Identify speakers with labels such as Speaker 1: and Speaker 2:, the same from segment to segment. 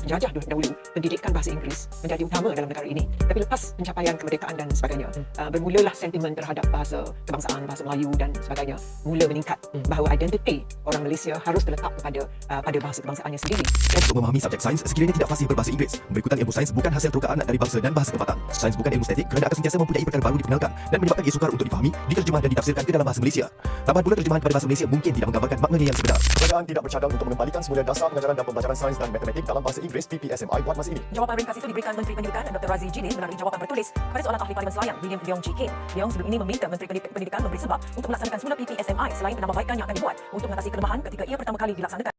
Speaker 1: penjajah dahulu, pendidikan bahasa Inggeris menjadi utama dalam negara ini. Tapi lepas pencapaian kemerdekaan dan sebagainya, bermulalah sentimen terhadap bahasa kebangsaan, bahasa Melayu dan sebagainya mula meningkat, bahawa identiti orang Malaysia harus terletak pada bahasa kebangsaannya sendiri.
Speaker 2: Untuk memahami subjek sains, sekiranya tidak fasih berbahasa Inggeris. Berikutan ilmu sains bukan hasil terukaan dari bangsa dan bahasa tempatan. Sains bukan ilmu statik kerana akan sentiasa mempunyai perkara baru diperkenalkan dan menyebabkan ia sukar untuk difahami, diterjemah dan ditafsirkan ke dalam bahasa Malaysia. Tambahan pula terjemahan pada bahasa Malaysia mungkin tidak menggambarkan maknanya yang sebenar. Kerajaan tidak bercadang untuk mengembalikan semula dasar pengajaran dan pembelajaran sains dan matematik dalam bahasa Inggeris Ppsmi buat masa ini.
Speaker 3: Jawapan ringkas itu diberikan Menteri Pendidikan Dr. Razi Jinin melalui jawapan bertulis kepada seorang ahli Parlimen Selayang, William Leong G. Kim. Leong sebelum ini meminta Menteri Pendidikan memberi sebab untuk melaksanakan semula Ppsmi selain penambahbaikan yang akan dibuat untuk mengatasi kelemahan ketika ia pertama kali dilaksanakan.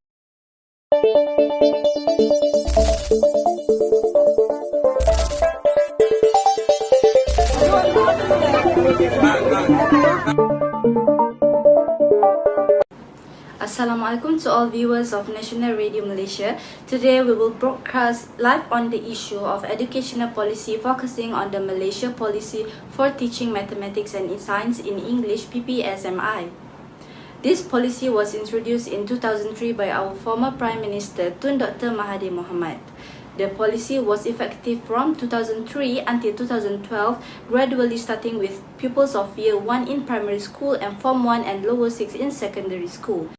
Speaker 4: Assalamualaikum to all viewers of National Radio Malaysia. Today we will broadcast live on the issue of educational policy focusing on the Malaysia policy for teaching mathematics and science in English Ppsmi. This policy was introduced in 2003 by our former Prime Minister Tun Dr. Mahathir Mohamad. The policy was effective from 2003 until 2012, gradually starting with pupils of Year 1 in primary school and Form 1 and Lower 6 in secondary school.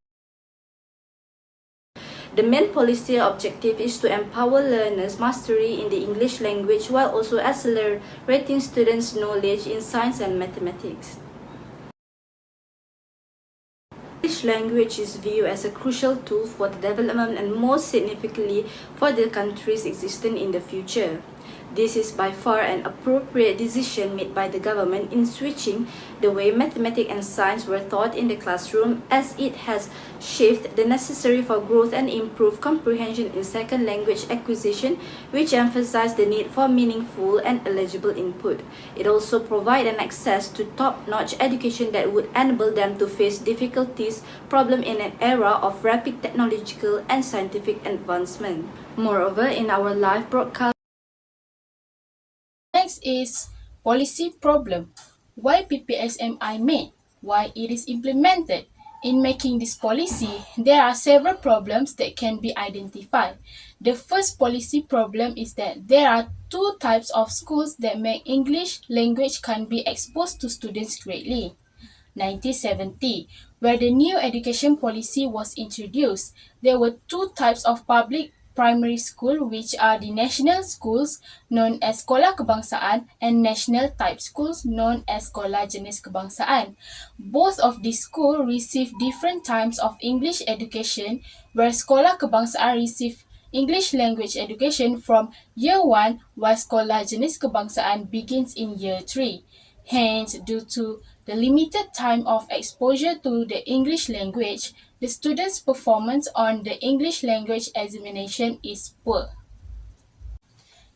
Speaker 4: The main policy objective is to empower learners' mastery in the English language while also accelerating students' knowledge in science and mathematics. English language is viewed as a crucial tool for the development and most significantly for the country's existence in the future. This is by far an appropriate decision made by the government in switching the way mathematics and science were taught in the classroom, as it has shaped the necessary for growth and improved comprehension in second language acquisition, which emphasized the need for meaningful and eligible input. It also provided an access to top-notch education that would enable them to face difficulties, problems in an era of rapid technological and scientific advancement. Moreover, in our live broadcast,
Speaker 5: next is policy problem. Why Ppsmi made? Why it is implemented? In making this policy, there are several problems that can be identified. The first policy problem is that there are two types of schools that make English language can be exposed to students greatly. 1970, where the new education policy was introduced, there were two types of public primary school, which are the national schools known as Sekolah Kebangsaan and national type schools known as Sekolah Jenis Kebangsaan. Both of these schools receive different types of English education, where Sekolah Kebangsaan receive English language education from year 1, while Sekolah Jenis Kebangsaan begins in year 3. Hence, due to the limited time of exposure to the English language, the students' performance on the English language examination is poor.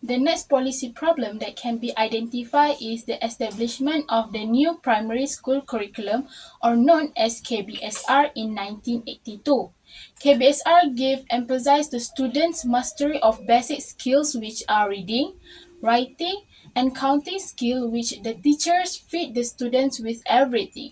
Speaker 5: The next policy problem that can be identified is the establishment of the new primary school curriculum, or known as KBSR, in 1982. KBSR gave emphasis to students' mastery of basic skills, which are reading, writing, and counting skill, which the teachers feed the students with everything.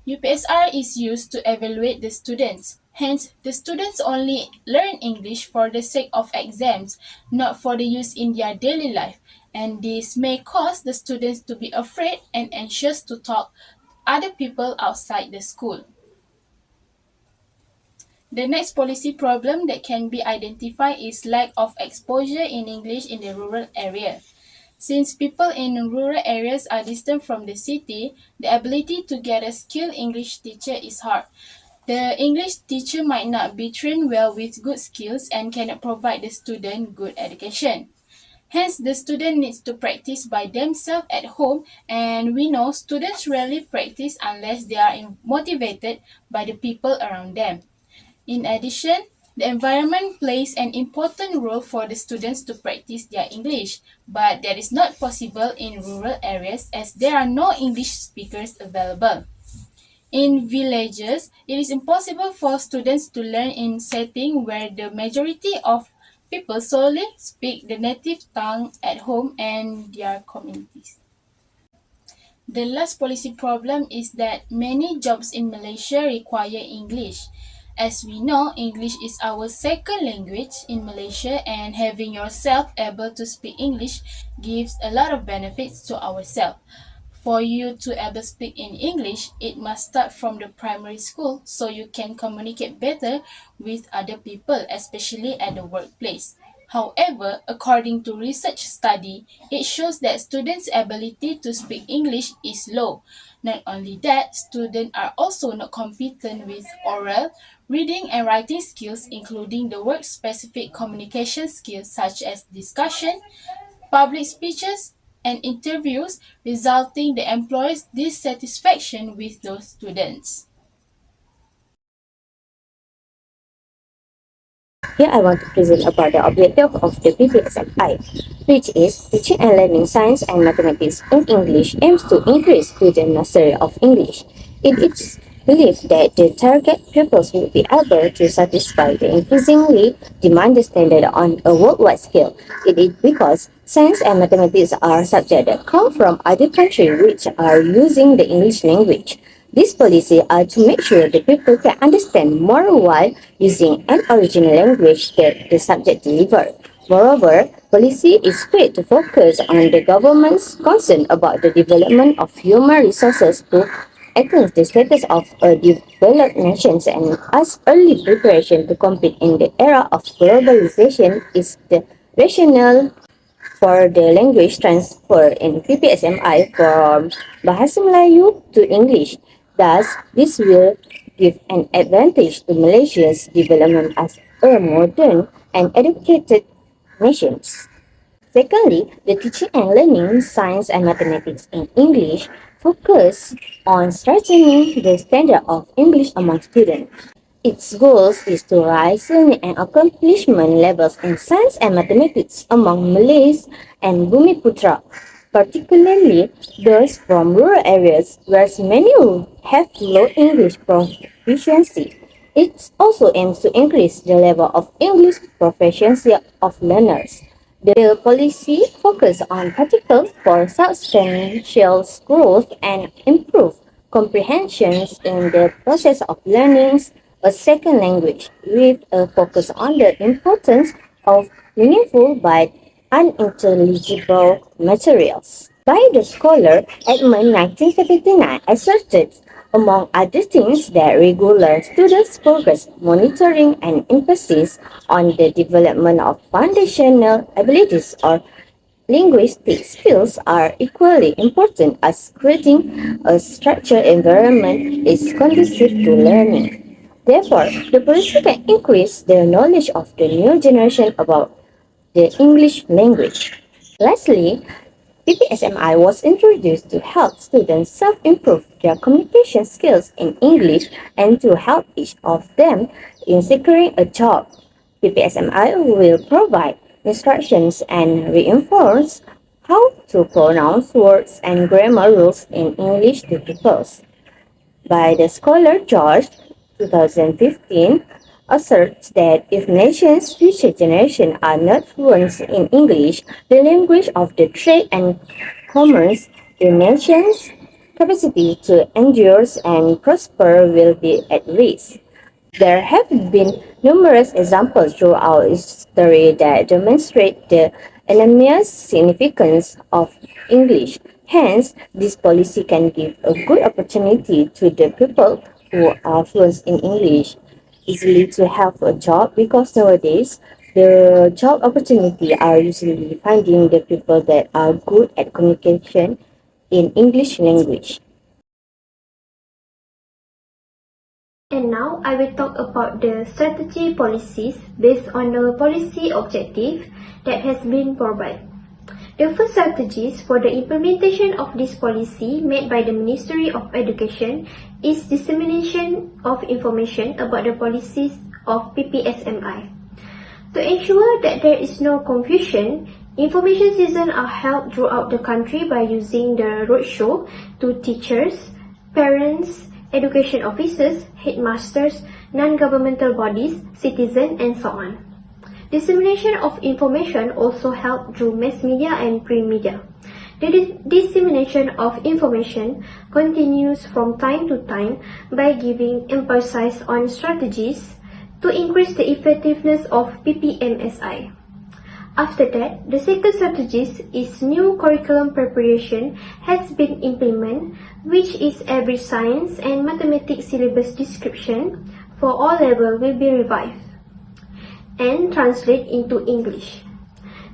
Speaker 5: UPSR is used to evaluate the students. Hence, the students only learn English for the sake of exams, not for the use in their daily life, and this may cause the students to be afraid and anxious to talk to other people outside the school. The next policy problem that can be identified is lack of exposure in English in the rural area. Since people in rural areas are distant from the city, the ability to get a skilled English teacher is hard. The English teacher might not be trained well with good skills and cannot provide the student good education. Hence, the student needs to practice by themselves at home, and we know students rarely practice unless they are motivated by the people around them. In addition, the environment plays an important role for the students to practice their English, but that is not possible in rural areas as there are no English speakers available. In villages, it is impossible for students to learn in settings where the majority of people solely speak the native tongue at home and their communities. The last policy problem is that many jobs in Malaysia require English. As we know, English is our second language in Malaysia, and having yourself able to speak English gives a lot of benefits to ourselves. For you to able speak in English, it must start from the primary school so you can communicate better with other people, especially at the workplace. However, according to research study, it shows that students' ability to speak English is low. Not only that, students are also not competent with oral, reading and writing skills, including the work-specific communication skills such as discussion, public speeches, and interviews, resulting the employers' dissatisfaction with those students.
Speaker 6: Here I want to present about the objective of the Ppsmi, which is Teaching and Learning Science and Mathematics in English aims to increase student mastery of English. It is believed that the target pupils will be able to satisfy the increasingly demanded standard on a worldwide scale. It is because science and mathematics are subjects that come from other countries which are using the English language. These policies are to make sure the people can understand more while using an original language that the subject delivers. Moreover, policy is great to focus on the government's concern about the development of human resources to acknowledge the status of a developed nation and as early preparation to compete in the era of globalization is the rationale for the language transfer in Ppsmi from Bahasa Melayu to English. Thus, this will give an advantage to Malaysia's development as a modern and educated nation. Secondly, the teaching and learning science and mathematics in English focus on strengthening the standard of English among students. Its goal is to raise learning and accomplishment levels in science and mathematics among Malays and Bumiputra, particularly those from rural areas where many have low English proficiency. It also aims to increase the level of English proficiency of learners. The policy focuses on particles for substantial growth and improve comprehensions in the process of learning a second language, with a focus on the importance of meaningful but unintelligible materials. By the scholar Edmund 1979 asserted, among other things, that regular students' progress monitoring and emphasis on the development of foundational abilities or linguistic skills are equally important as creating a structured environment is conducive to learning. Therefore, the policy can increase the knowledge of the new generation about the English language. Lastly, Ppsmi was introduced to help students self-improve their communication skills in English and to help each of them in securing a job. Ppsmi will provide instructions and reinforce how to pronounce words and grammar rules in English to pupils. By the scholar George 2015 asserts that if nations' future generations are not fluent in English, the language of the trade and commerce, the nation's capacity to endure and prosper will be at risk. There have been numerous examples throughout history that demonstrate the enormous significance of English. Hence, this policy can give a good opportunity to the people who are fluent in English easily to have a job, because nowadays the job opportunity are usually finding the people that are good at communication in English language.
Speaker 7: And now I will talk about the strategy policies based on the policy objective that has been provided. The first strategies for the implementation of this policy made by the Ministry of Education is dissemination of information about the policies of Ppsmi. To ensure that there is no confusion, information sessions are held throughout the country by using the roadshow to teachers, parents, education officers, headmasters, non-governmental bodies, citizens, and so on. Dissemination of information also held through mass media and print media. The dissemination of information continues from time to time by giving emphasis on strategies to increase the effectiveness of PPMSI. After that, the second strategy is new curriculum preparation has been implemented, which is every science and mathematics syllabus description for all levels will be revised and translated into English.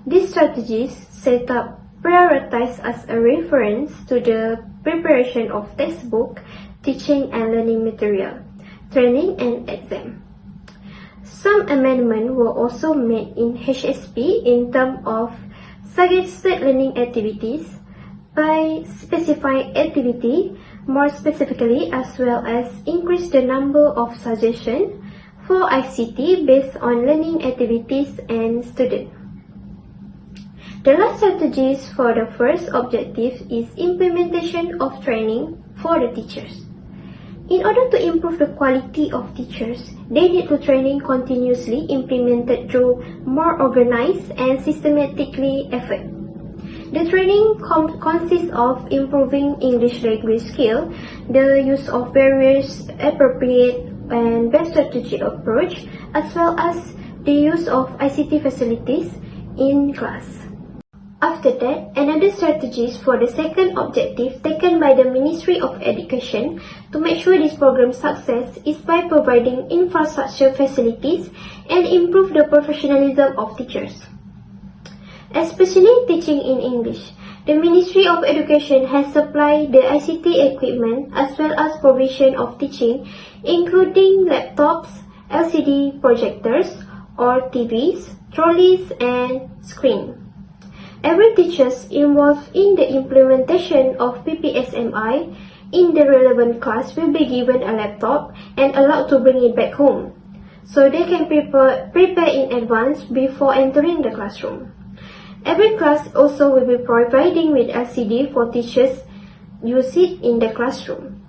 Speaker 7: These strategies set up prioritize as a reference to the preparation of textbook, teaching and learning material, training and exam. Some amendments were also made in HSP in terms of suggested learning activities by specifying activity more specifically, as well as increase the number of suggestions for ICT based on learning activities and students. The last strategies for the first objective is implementation of training for the teachers. In order to improve the quality of teachers, they need to training continuously implemented through more organized and systematically effort. The training consists of improving English language skill, the use of various appropriate and best strategic approach, as well as the use of ICT facilities in class. After that, another strategies for the second objective taken by the Ministry of Education to make sure this program's success is by providing infrastructure facilities and improve the professionalism of teachers. Especially teaching in English, the Ministry of Education has supplied the ICT equipment as well as provision of teaching, including laptops, LCD projectors or TVs, trolleys and screen. Every teacher involved in the implementation of PPSMI in the relevant class will be given a laptop and allowed to bring it back home, so they can prepare in advance before entering the classroom. Every class also will be providing with LCD for teachers use it in the classroom.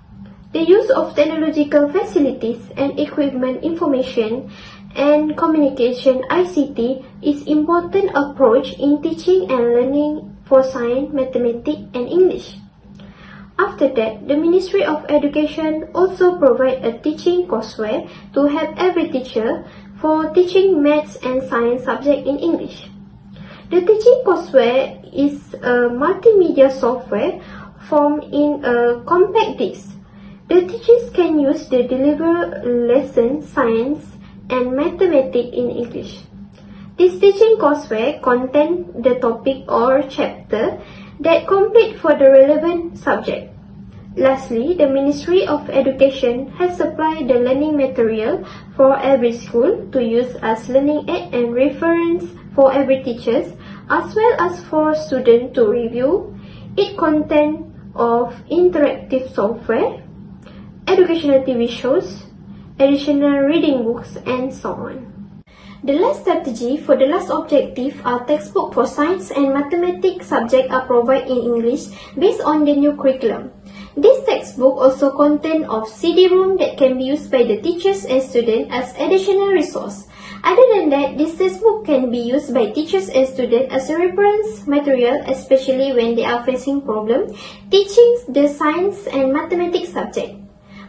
Speaker 7: The use of technological facilities and equipment information and communication ICT is important approach in teaching and learning for science, mathematics and English. After that, the Ministry of Education also provide a teaching courseware to help every teacher for teaching maths and science subject in English. The teaching courseware is a multimedia software formed in a compact disc. The teachers can use the deliver lesson science and mathematics in English. This teaching courseware contains the topic or chapter that complete for the relevant subject. Lastly, the Ministry of Education has supplied the learning material for every school to use as learning aid and reference for every teachers, as well as for students to review. It contains of interactive software, educational TV shows, additional reading books and so on. The last strategy for the last objective are textbook for science and mathematics subject are provided in English based on the new curriculum. This textbook also contain of CD-ROM that can be used by the teachers and students as additional resource. Other than that, this textbook can be used by teachers and students as a reference material, especially when they are facing problems teaching the science and mathematics subject.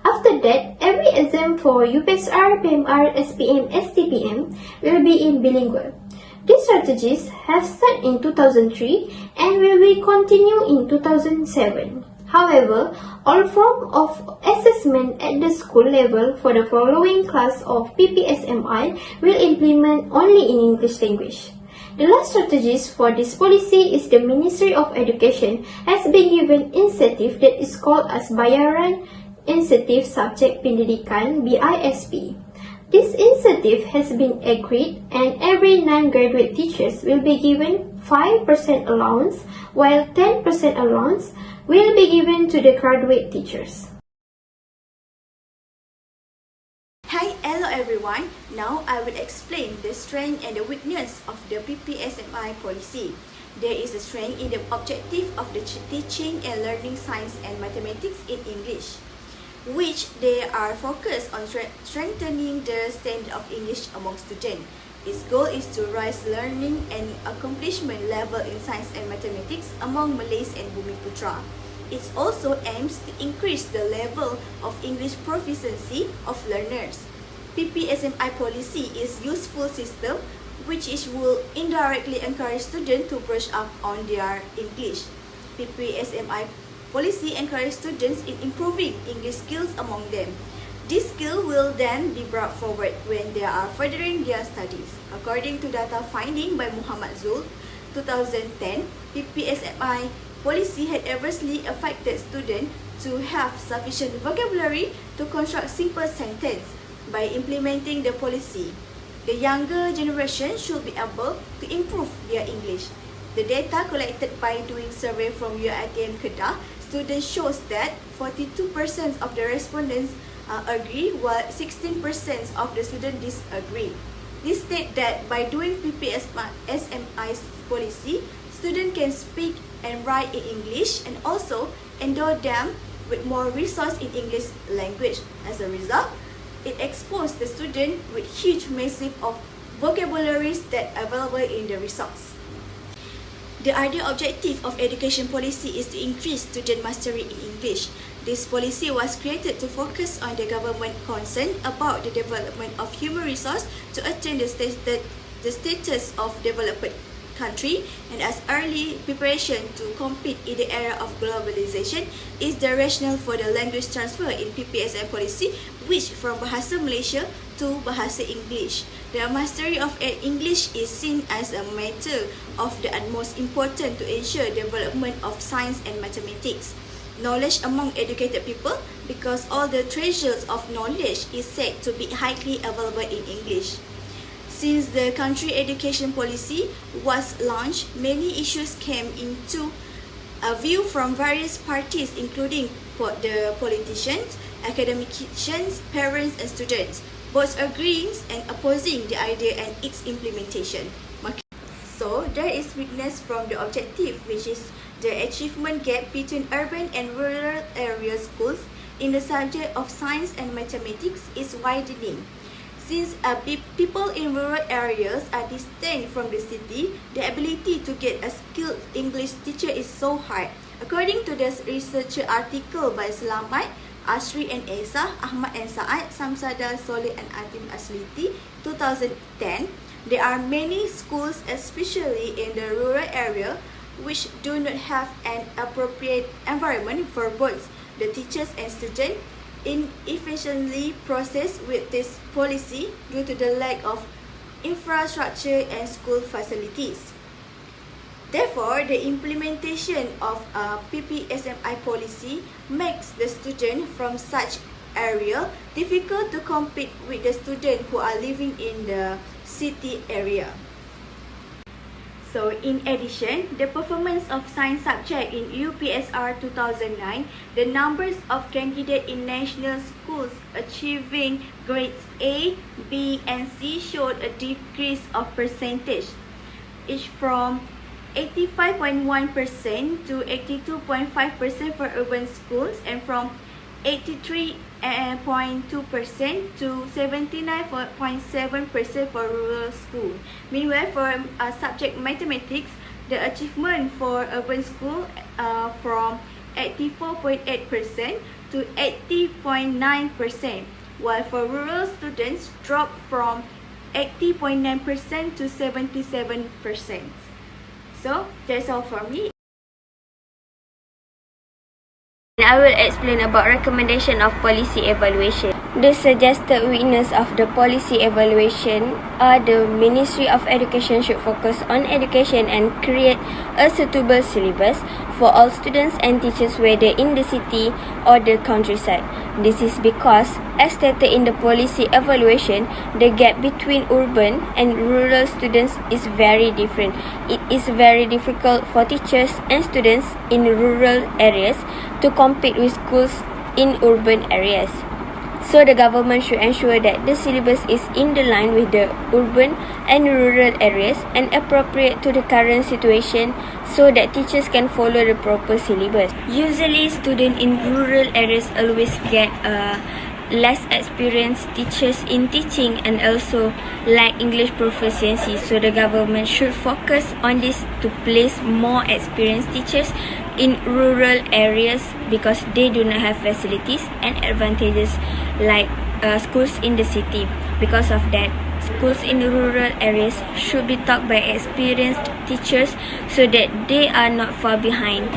Speaker 7: After that, every exam for UPSR, PMR, SPM, STPM will be in bilingual. These strategies have started in 2003 and will be continue in 2007. However, all forms of assessment at the school level for the following class of PPSMI will implement only in English language. The last strategies for this policy is the Ministry of Education has been given incentive that is called as Bayaran Incentive Subject Pendidikan (BISP). This incentive has been agreed and every non-graduate teachers will be given 5% allowance, while 10% allowance will be given to the graduate teachers.
Speaker 8: Hi, hello everyone. Now I will explain the strength and the weakness of the PPSMI policy. There is a strength in the objective of the teaching and learning science and mathematics in English, which they are focused on strengthening the standard of English among students. Its goal is to raise learning and accomplishment level in science and mathematics among Malays and Bumiputra. It also aims to increase the level of English proficiency of learners. Ppsmi policy is a useful system which will indirectly encourage students to brush up on their English. Ppsmi policy encourages students in improving English skills among them. This skill will then be brought forward when they are furthering their studies. According to data finding by Muhammad Zul, 2010, Ppsmi policy had adversely affected students to have sufficient vocabulary to construct simple sentences. By implementing the policy, the younger generation should be able to improve their English. The data collected by doing survey from UiTM Kedah, students shows that 42% of the respondents agree, while 16% of the students disagree. This state that by doing Ppsmi's policy, students can speak and write in English and also endow them with more resource in English language. As a result, it exposed the student with huge massive of vocabularies that are available in the resource. The ideal objective of education policy is to increase student mastery in English. This policy was created to focus on the government concern about the development of human resource to attain the status of developed country, and as early preparation to compete in the era of globalization is the rationale for the language transfer in Ppsmi policy, which from Bahasa Malaysia to Bahasa English. The mastery of English is seen as a matter of the utmost importance to ensure development of science and mathematics. Knowledge among educated people, because all the treasures of knowledge is said to be highly available in English. Since the country education policy was launched, many issues came into view from various parties, including the politicians, academicians, parents and students, both agreeing and opposing the idea and its implementation. So, there is witness from the objective, which is the achievement gap between urban and rural area schools in the subject of science and mathematics is widening. Since people in rural areas are distant from the city, the ability to get a skilled English teacher is so hard. According to the research article by Selamat, Asri and Esa, Ahmad and Saad, Samsada, Soleh and Atim Asliti, 2010, there are many schools, especially in the rural area, which do not have an appropriate environment for both the teachers and students. Inefficiently processed with this policy due to the lack of infrastructure and school facilities. Therefore, the implementation of Ppsmi policy makes the student from such area difficult to compete with the students who are living in the city area. So, in addition, the performance of science subject in UPSR 2009, the numbers of candidates in national schools achieving grades A, B, and C showed a decrease of percentage, each from 85.1% to 82.5% for urban schools and from 83.2% to 79.7% for rural school. Meanwhile, for subject mathematics, the achievement for urban school from 84.8% to 80.9%, while for rural students dropped from 80.9% to 77%. So, that's all for me.
Speaker 6: I will explain about recommendation of policy evaluation. The suggested weakness of the policy evaluation are the Ministry of Education should focus on education and create a suitable syllabus for all students and teachers whether in the city or the countryside. This is because, as stated in the policy evaluation, the gap between urban and rural students is very different. It is very difficult for teachers and students in rural areas to compete with schools in urban areas. So the government should ensure that the syllabus is in the line with the urban and rural areas and appropriate to the current situation so that teachers can follow the proper syllabus. Usually, students in rural areas always get
Speaker 9: less experienced teachers in teaching and also lack English proficiency. So the government should focus on this to place more experienced teachers in rural areas because they do not have facilities and advantages like schools in the city. Because of that, schools in rural areas should be taught by experienced teachers so that they are not far behind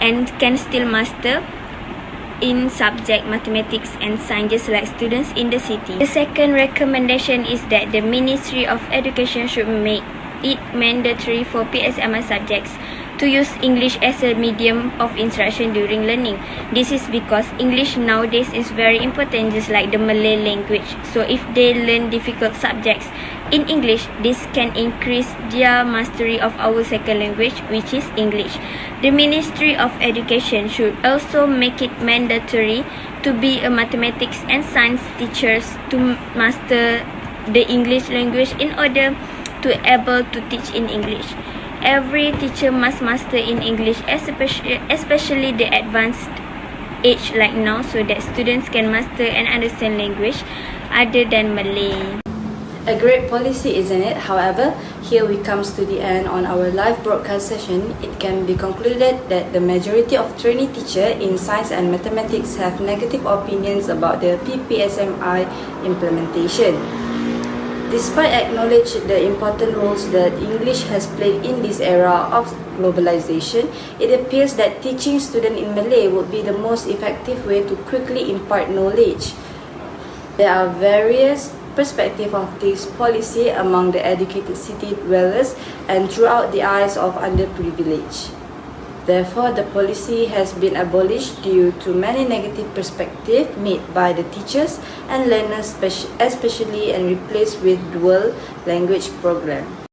Speaker 9: and can still master in subject mathematics and science just like students in the city. The second recommendation is that the Ministry of Education should make it mandatory for PSMI subjects to use English as a medium of instruction during learning. This is because English nowadays is very important, just like the Malay language. So if they learn difficult subjects in English, this can increase their mastery of our second language, which is English. The Ministry of Education should also make it mandatory to be a mathematics and science teachers to master the English language in order to able to teach in English. Every teacher must master in English, especially the advanced age like now, so that students can master and understand language other than Malay.
Speaker 4: A great policy, isn't it? However, here we comes to the end on our live broadcast session. It can be concluded that the majority of trainee teachers in science and mathematics have negative opinions about the PPSMI implementation. Despite acknowledging the important roles that English has played in this era of globalization, it appears that teaching students in Malay would be the most effective way to quickly impart knowledge. There are various perspectives of this policy among the educated city dwellers and throughout the eyes of underprivileged. Therefore, the policy has been abolished due to many negative perspectives made by the teachers and learners especially and replaced with dual language program.